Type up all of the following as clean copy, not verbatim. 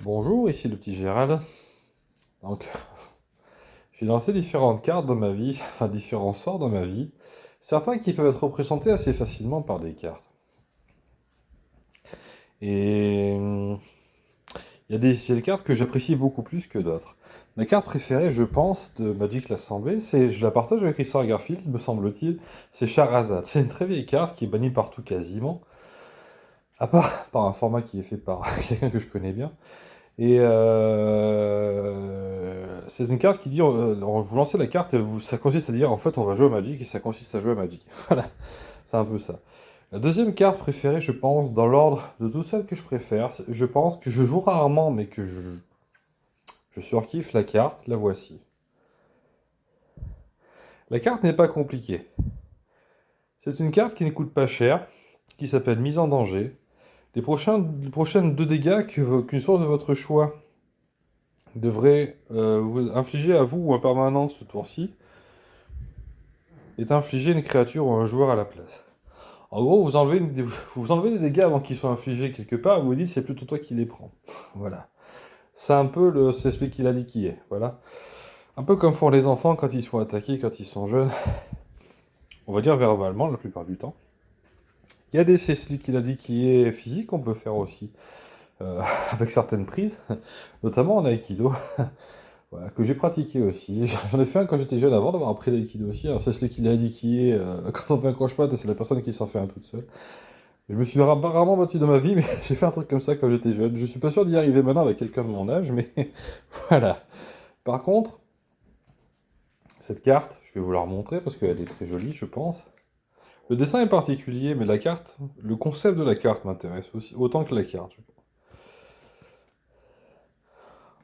Bonjour, ici le petit Gérald. Donc, j'ai lancé différentes cartes dans ma vie, enfin différents sorts dans ma vie, certains qui peuvent être représentés assez facilement par des cartes. Et il y a des cartes que j'apprécie beaucoup plus que d'autres. Ma carte préférée, je pense, de Magic l'Assemblée, je la partage avec Richard Garfield, me semble-t-il, c'est Charazade. C'est une très vieille carte qui est bannie partout quasiment, à part par un format qui est fait par quelqu'un que je connais bien. Et c'est une carte qui dit, vous lancez la carte, ça consiste à dire en fait on va jouer au Magic et ça consiste à jouer à Magic. Voilà, c'est un peu ça. La deuxième carte préférée, je pense, dans l'ordre de toutes celles que je préfère, je pense que je joue rarement, mais que je surkiffe la carte, la voici. La carte n'est pas compliquée. C'est une carte qui ne coûte pas cher, qui s'appelle Mise en danger. Les prochaines 2 dégâts qu'une source de votre choix devrait vous infliger à vous ou en permanence ce tour-ci est infligé une créature ou un joueur à la place. En gros, vous enlevez les dégâts avant qu'ils soient infligés quelque part, vous vous dites c'est plutôt toi qui les prends. Voilà. C'est celui qui l'a dit qui est. Voilà. Un peu comme font les enfants quand ils sont attaqués, quand ils sont jeunes. On va dire verbalement la plupart du temps. Il y a des c'est celui qui l'a dit qui est physique, on peut faire aussi avec certaines prises, notamment en Aikido. Voilà, que j'ai pratiqué aussi. J'en ai fait un quand j'étais jeune avant d'avoir appris l'aïkido aussi. Alors, c'est celui qui l'a dit qui est. Quand on fait un croche-patte, c'est la personne qui s'en fait un toute seule. Je me suis rarement battu dans ma vie, mais j'ai fait un truc comme ça quand j'étais jeune. Je suis pas sûr d'y arriver maintenant avec quelqu'un de mon âge, mais voilà. Par contre, cette carte, je vais vous la remontrer parce qu'elle est très jolie, je pense. Le dessin est particulier, mais la carte, le concept de la carte m'intéresse aussi, autant que la carte.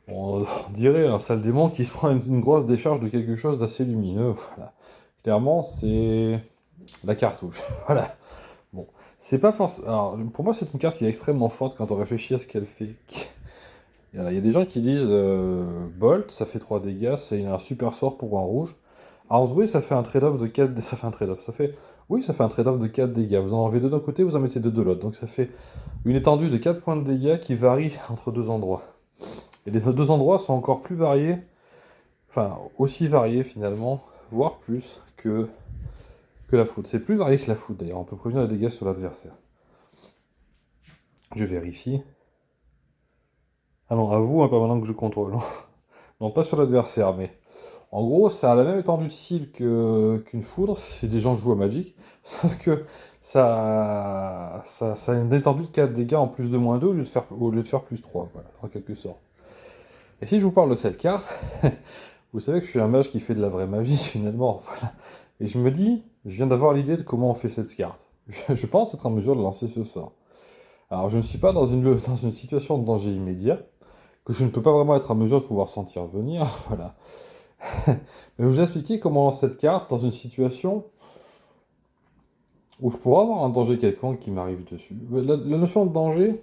On dirait un sale démon qui se prend une grosse décharge de quelque chose d'assez lumineux. Voilà. Clairement, c'est la cartouche. Voilà. Bon, c'est pas forcément. Alors, pour moi, c'est une carte qui est extrêmement forte quand on réfléchit à ce qu'elle fait. Il y a des gens qui disent Bolt, ça fait 3 dégâts, c'est un super sort pour un rouge. Alors, oui, ça fait un trade-off de 4. Ça fait un trade-off. Oui, ça fait un trade-off de 4 dégâts. Vous en enlevez 2 d'un côté, vous en mettez 2 de l'autre. Donc, ça fait une étendue de 4 points de dégâts qui varie entre 2 endroits. Et les 2 endroits sont encore plus variés, enfin, aussi variés finalement, voire plus que la foudre. C'est plus varié que la foudre d'ailleurs, on peut prévenir les dégâts sur l'adversaire. Je vérifie. Ah non, à vous, hein, pas maintenant que je contrôle. Non, pas sur l'adversaire, mais en gros, ça a la même étendue de cible qu'une foudre, si des gens jouent à Magic, sauf que ça a une étendue de 4 dégâts en plus de moins 2 au lieu de faire plus 3, voilà, en quelque sorte. Et si je vous parle de cette carte, vous savez que je suis un mage qui fait de la vraie magie finalement, voilà. Et je me dis, je viens d'avoir l'idée de comment on fait cette carte. Je pense être en mesure de lancer ce sort. Alors je ne suis pas dans une situation de danger immédiat, que je ne peux pas vraiment être en mesure de pouvoir sentir venir, voilà. Mais je vais vous expliquer comment lancer cette carte dans une situation où je pourrais avoir un danger quelconque qui m'arrive dessus. La notion de danger,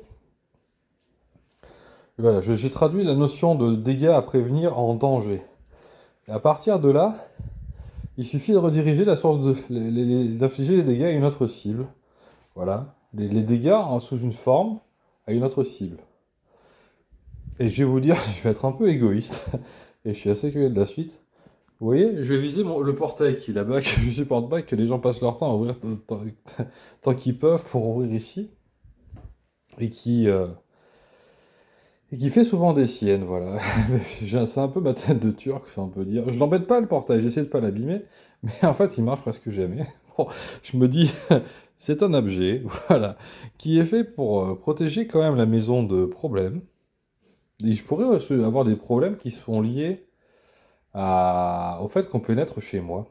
voilà, j'ai traduit la notion de dégâts à prévenir en danger. Et à partir de là, il suffit de rediriger la source d'infliger les dégâts à une autre cible. Voilà. Les dégâts sous une forme à une autre cible. Et je vais vous dire, je vais être un peu égoïste. Et je suis assez curieux de la suite. Vous voyez, je vais viser le portail qui est là-bas, que je supporte pas, que les gens passent leur temps à ouvrir tant qu'ils peuvent pour ouvrir ici. Et qui fait souvent des siennes, voilà. C'est un peu ma tête de turc, si on peut dire. Je l'embête pas le portail, j'essaie de pas l'abîmer, mais en fait il marche presque jamais. Bon, je me dis, c'est un objet, voilà, qui est fait pour protéger quand même la maison de problèmes. Et je pourrais aussi avoir des problèmes qui sont liés au fait qu'on pénètre chez moi.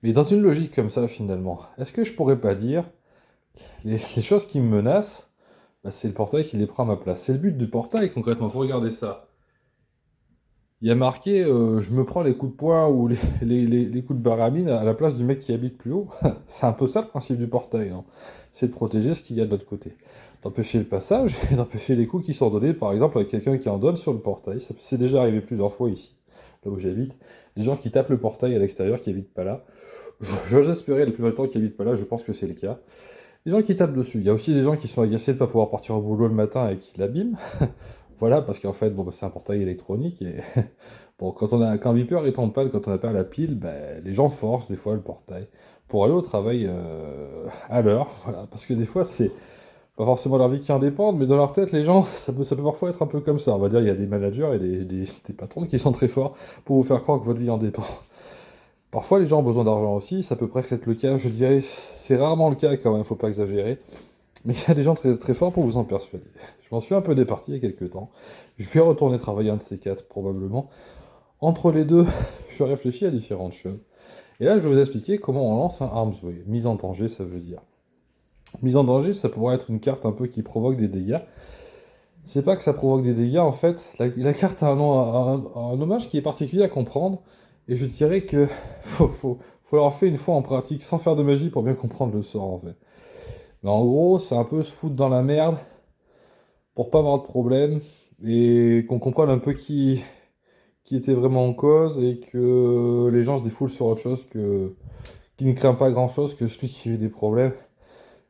Mais dans une logique comme ça, finalement, est-ce que je pourrais pas dire, les choses qui me menacent, bah, c'est le portail qui les prend à ma place. C'est le but du portail, concrètement, faut regarder ça. Il y a marqué je me prends les coups de poing ou les coups de baramine à la place du mec qui habite plus haut. C'est un peu ça le principe du portail, non? C'est de protéger ce qu'il y a de l'autre côté. D'empêcher le passage et d'empêcher les coups qui sont donnés, par exemple, avec quelqu'un qui en donne sur le portail. C'est déjà arrivé plusieurs fois ici, là où j'habite. Des gens qui tapent le portail à l'extérieur, qui habitent pas là. J'ose espérer la plupart du temps qu'ils habitent pas là, je pense que c'est le cas. Les gens qui tapent dessus. Il y a aussi des gens qui sont agacés de ne pas pouvoir partir au boulot le matin et qui l'abîment. Voilà, parce qu'en fait, bon, bah, c'est un portail électronique et bon, quand un beeper est en panne, quand on n'a pas la pile, ben, les gens forcent des fois le portail pour aller au travail à l'heure, voilà, parce que des fois c'est pas forcément leur vie qui en dépend, mais dans leur tête, les gens, ça peut parfois être un peu comme ça. On va dire, il y a des managers et des patrons qui sont très forts pour vous faire croire que votre vie en dépend. Parfois, les gens ont besoin d'argent aussi, ça peut presque être le cas, je dirais, c'est rarement le cas quand même, faut pas exagérer. Mais il y a des gens très, très forts pour vous en persuader. Je m'en suis un peu départi il y a quelques temps. Je vais retourner travailler un de ces quatre, probablement. Entre les deux, je réfléchis à différentes choses. Et là, je vais vous expliquer comment on lance un Arms Way. Mise en danger, ça veut dire. Mise en danger, ça pourrait être une carte un peu qui provoque des dégâts. C'est pas que ça provoque des dégâts, en fait. La carte a un hommage qui est particulier à comprendre. Et je dirais que faut l'avoir fait une fois en pratique, sans faire de magie, pour bien comprendre le sort, en fait. Mais en gros, c'est un peu se foutre dans la merde pour pas avoir de problème et qu'on comprenne un peu qui était vraiment en cause et que les gens se défoulent sur autre chose qui ne craignent pas grand chose que celui qui a eu des problèmes.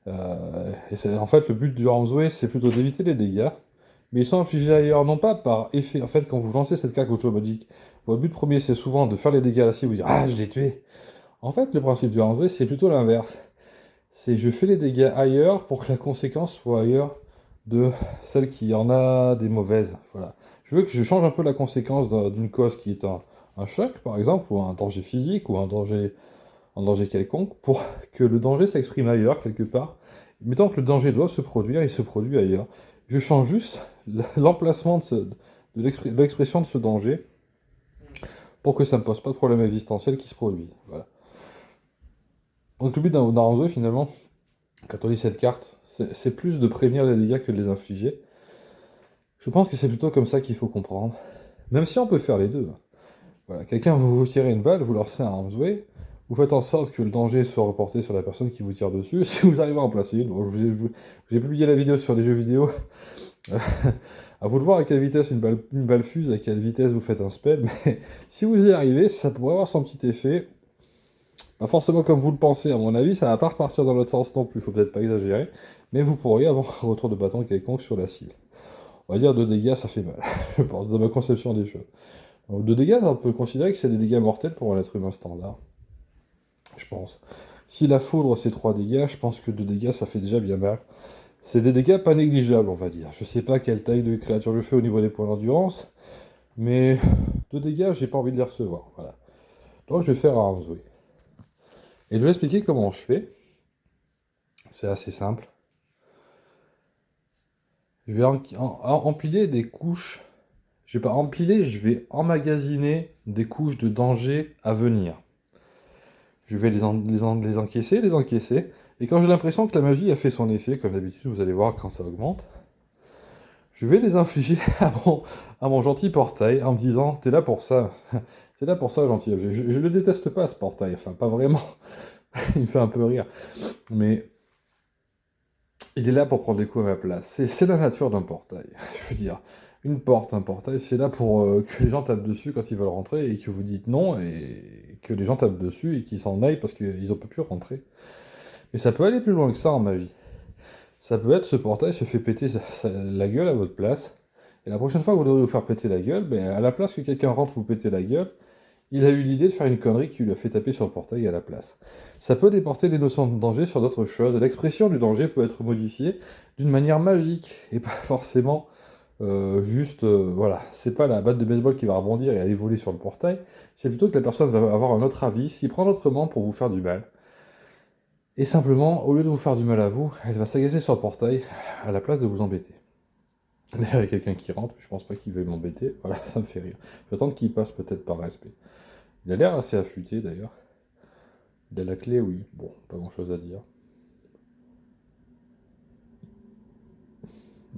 En fait, le but du Arms Way, c'est plutôt d'éviter les dégâts, mais ils sont infligés ailleurs, non pas par effet. En fait, quand vous lancez cette carte Gojo Magic, votre but premier, c'est souvent de faire les dégâts à la cible, vous dire ah, je l'ai tué. En fait, le principe du Arms Way, c'est plutôt l'inverse. C'est je fais les dégâts ailleurs pour que la conséquence soit ailleurs de celle qui en a des mauvaises. Voilà. Je veux que je change un peu la conséquence d'une cause qui est un choc, par exemple, ou un danger physique, ou un danger quelconque, pour que le danger s'exprime ailleurs, quelque part. Mettons que le danger doit se produire, il se produit ailleurs. Je change juste l'emplacement de l'expression de ce danger pour que ça ne me pose pas de problème existentiel qui se produit. Voilà. Donc le but d'un Arms Way, finalement, quand on lit cette carte, c'est plus de prévenir les dégâts que de les infliger. Je pense que c'est plutôt comme ça qu'il faut comprendre. Même si on peut faire les deux. Voilà, quelqu'un vous tire une balle, vous lancez un Arms Way, vous faites en sorte que le danger soit reporté sur la personne qui vous tire dessus. Si vous arrivez à en placer une, bon, j'ai publié la vidéo sur les jeux vidéo. À vous de voir à quelle vitesse une balle fuse, à quelle vitesse vous faites un spell, mais si vous y arrivez, ça pourrait avoir son petit effet. Pas forcément comme vous le pensez, à mon avis, ça va pas repartir dans l'autre sens non plus, faut peut-être pas exagérer, mais vous pourriez avoir un retour de bâton quelconque sur la cible. On va dire 2 dégâts, ça fait mal, je pense, dans ma conception des choses. Donc 2 dégâts, on peut considérer que c'est des dégâts mortels pour un être humain standard, je pense. Si la foudre c'est 3 dégâts, je pense que 2 dégâts ça fait déjà bien mal. C'est des dégâts pas négligeables, on va dire. Je sais pas quelle taille de créature je fais au niveau des points d'endurance, mais 2 dégâts, j'ai pas envie de les recevoir, voilà. Donc je vais faire un Arms Way. Et je vais expliquer comment je fais. C'est assez simple. Je vais empiler des couches. Je vais pas empiler, je vais emmagasiner des couches de danger à venir. Je vais les encaisser, les encaisser. Et quand j'ai l'impression que la magie a fait son effet, comme d'habitude, vous allez voir quand ça augmente, je vais les infliger à mon gentil portail en me disant t'es là pour ça. T'es là pour ça, gentil objet. Je le déteste pas, ce portail. Enfin, pas vraiment. Il me fait un peu rire. Mais il est là pour prendre les coups à ma place. C'est la nature d'un portail. Je veux dire, une porte, un portail, c'est là pour que les gens tapent dessus quand ils veulent rentrer et que vous dites non et que les gens tapent dessus et qu'ils s'en aillent parce qu'ils n'ont pas pu rentrer. Mais ça peut aller plus loin que ça en magie. Ça peut être ce portail se fait péter la gueule à votre place. Et la prochaine fois que vous devrez vous faire péter la gueule, ben, à la place que quelqu'un rentre vous péter la gueule, il a eu l'idée de faire une connerie qui lui a fait taper sur le portail à la place. Ça peut déporter les notions de danger sur d'autres choses. L'expression du danger peut être modifiée d'une manière magique et pas forcément juste. Voilà, c'est pas la batte de baseball qui va rebondir et aller voler sur le portail. C'est plutôt que la personne va avoir un autre avis, s'y prendre autrement pour vous faire du mal. Et simplement, au lieu de vous faire du mal à vous, elle va s'agacer sur le portail à la place de vous embêter. D'ailleurs, il y a quelqu'un qui rentre, je pense pas qu'il veuille m'embêter. Voilà, ça me fait rire. Je vais attendre qu'il passe peut-être par respect. Il a l'air assez affûté d'ailleurs. Il a la clé, oui. Bon, pas grand chose à dire.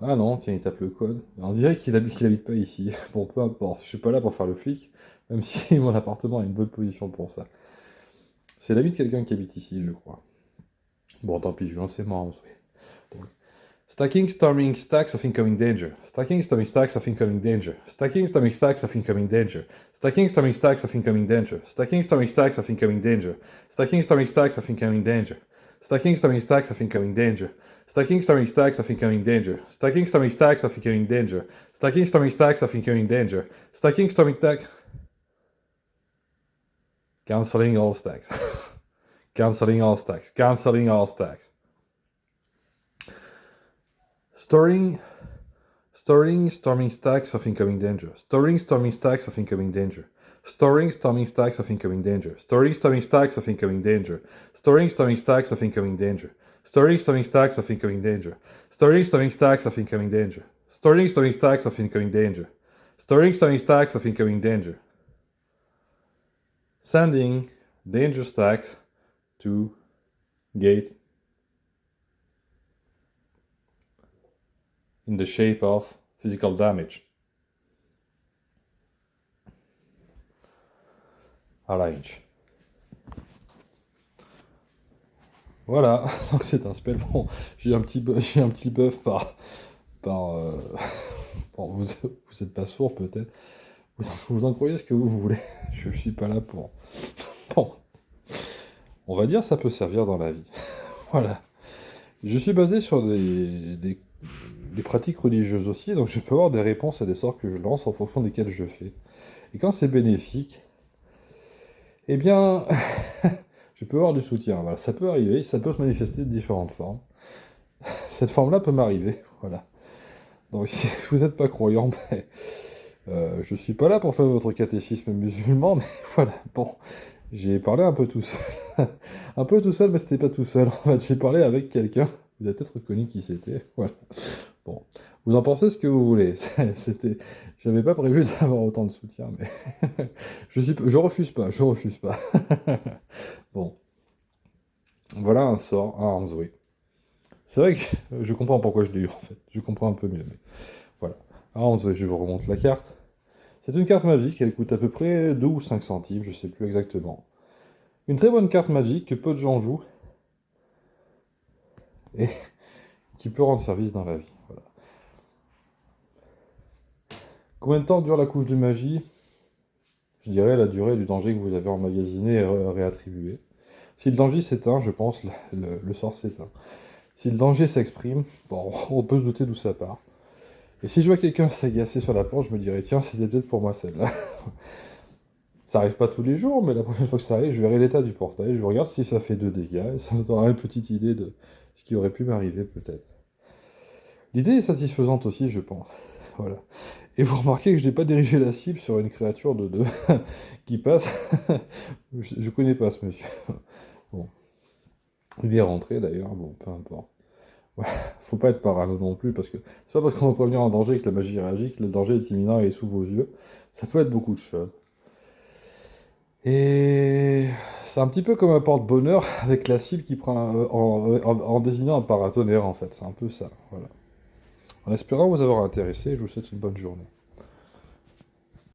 Ah non, tiens, il tape le code. On dirait qu'il habite pas ici. Bon, peu importe. Je suis pas là pour faire le flic, même si mon appartement a une bonne position pour ça. C'est l'ami de quelqu'un qui habite ici, je crois. Bon, tant pis, je vais lancer mon Arms Way. Donc, stacking, storming, stacks of incoming danger. Stacking, storming, stacks of incoming danger. Stacking, storming, stacks of incoming danger. Stacking, storming, stacks of incoming danger. Stacking, storming, stacks of incoming danger. Stacking, storming, stacks of incoming danger. Stacking storming stacks of incoming danger. Stacking storming stacks of incoming danger. Stacking storming stacks of incoming danger. Stacking storming stacks of incoming danger. Stacking storming stack. Canceling all stacks. Canceling all stacks. Canceling all stacks. Storing storming stacks of incoming danger. Storing storming stacks of incoming danger. Storing storming stacks of incoming danger. Storing storming stacks of incoming danger. Storing storming stacks of incoming danger. Storing storming stacks of incoming danger. Storing storming stacks of incoming danger. Storing storming stacks of incoming danger. Storing storming stacks of incoming danger. Sending danger stacks to gate in the shape of physical damage. À la inch. Voilà, donc c'est un spell. Bon, j'ai un petit buff par bon, vous êtes pas sourd peut-être. Vous en croyez ce que vous voulez. Je suis pas là pour. Bon, on va dire ça peut servir dans la vie. Voilà. Je suis basé sur des pratiques religieuses aussi, donc je peux avoir des réponses à des sorts que je lance en fonction desquels je fais. Et quand c'est bénéfique, eh bien, je peux avoir du soutien. Voilà, ça peut arriver, ça peut se manifester de différentes formes. Cette forme-là peut m'arriver, voilà. Donc si vous n'êtes pas croyant, je suis pas là pour faire votre catéchisme musulman, mais voilà, bon, j'ai parlé un peu tout seul. Un peu tout seul, mais c'était pas tout seul. En fait, j'ai parlé avec quelqu'un, vous avez peut-être reconnu qui c'était, voilà. Bon, vous en pensez ce que vous voulez. J'avais pas prévu d'avoir autant de soutien, mais je refuse pas. Bon, voilà un sort, un Armsway. C'est vrai que je comprends pourquoi je l'ai eu en fait. Je comprends un peu mieux, mais voilà. Armsway, je vous remonte la carte. C'est une carte magique, elle coûte à peu près 2 ou 5 centimes, je sais plus exactement. Une très bonne carte magique que peu de gens jouent et qui peut rendre service dans la vie. Voilà. Combien de temps dure la couche de magie? Je dirais la durée du danger que vous avez emmagasiné et réattribué. Si le danger s'éteint, je pense, le sort s'éteint. Si le danger s'exprime, bon, on peut se douter d'où ça part. Et si je vois quelqu'un s'agacer sur la planche, je me dirais, tiens, c'était peut-être pour moi celle-là. Ça arrive pas tous les jours, mais la prochaine fois que ça arrive, je verrai l'état du portail, je regarde si ça fait 2 dégâts, et ça me donnera une petite idée de ce qui aurait pu m'arriver peut-être. L'idée est satisfaisante aussi, je pense. Voilà. Et vous remarquez que je n'ai pas dirigé la cible sur une créature de 2 qui passe. Je connais pas ce monsieur. Bon. Il est rentré d'ailleurs, bon, peu importe. Ouais, faut pas être parano non plus, parce que c'est pas parce qu'on va prévenir un danger que la magie réagit, que le danger est imminent et est sous vos yeux. Ça peut être beaucoup de choses. Et c'est un petit peu comme un porte-bonheur avec la cible qui prend en désignant un paratonnerre en fait. C'est un peu ça, voilà. En espérant vous avoir intéressé, je vous souhaite une bonne journée.